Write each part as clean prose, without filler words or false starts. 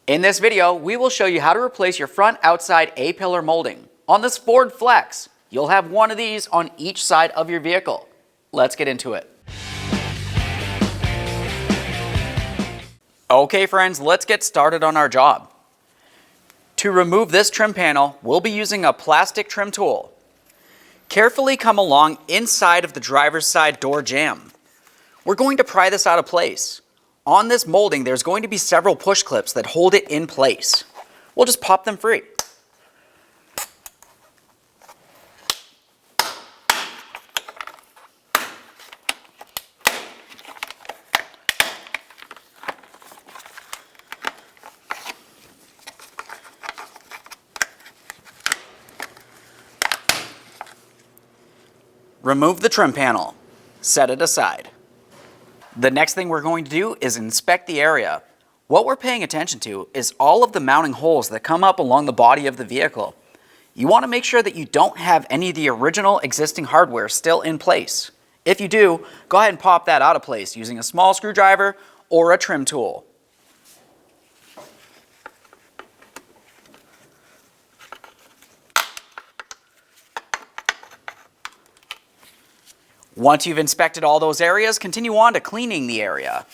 In this video, we will show you how to replace your front outside A-pillar molding. On this Ford Flex, you'll have one of these on each side of your vehicle. Let's get into it. Okay friends, let's get started on our job. To remove this trim panel, we'll be using a plastic trim tool. Carefully come along inside of the driver's side door jamb. We're going to pry this out of place. On this molding, there's going to be several push clips that hold it in place. We'll just pop them free. Remove the trim panel. Set it aside. The next thing we're going to do is inspect the area. What we're paying attention to is all of the mounting holes that come up along the body of the vehicle. You want to make sure that you don't have any of the original existing hardware still in place. If you do, go ahead and pop that out of place using a small screwdriver or a trim tool. Once you've inspected all those areas, continue on to cleaning the area.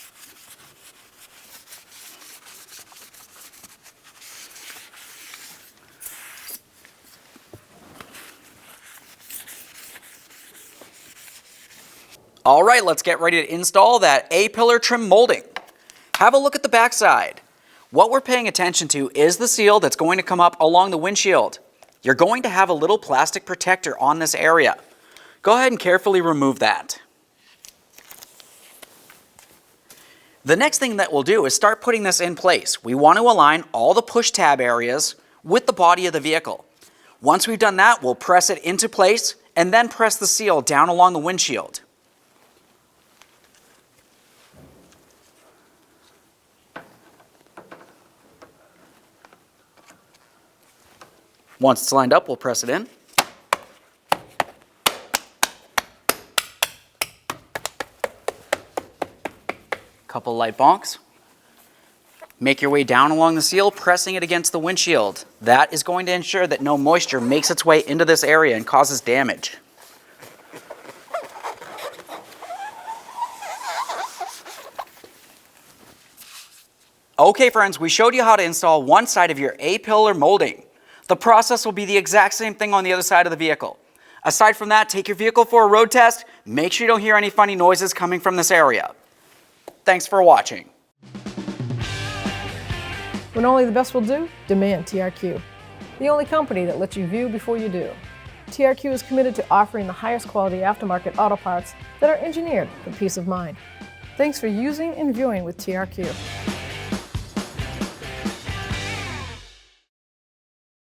All right, let's get ready to install that A-pillar trim molding. Have a look at the back side. What we're paying attention to is the seal that's going to come up along the windshield. You're going to have a little plastic protector on this area. Go ahead and carefully remove that. The next thing that we'll do is start putting this in place. We want to align all the push tab areas with the body of the vehicle. Once we've done that, we'll press it into place and then press the seal down along the windshield. Once it's lined up, we'll press it in. Couple light bonks. Make your way down along the seal, pressing it against the windshield. That is going to ensure that no moisture makes its way into this area and causes damage. Okay friends, we showed you how to install one side of your A-pillar molding. The process will be the exact same thing on the other side of the vehicle. Aside from that, take your vehicle for a road test. Make sure you don't hear any funny noises coming from this area. Thanks for watching. When only the best will do, demand TRQ. The only company that lets you view before you do. TRQ is committed to offering the highest quality aftermarket auto parts that are engineered for peace of mind. Thanks for using and viewing with TRQ.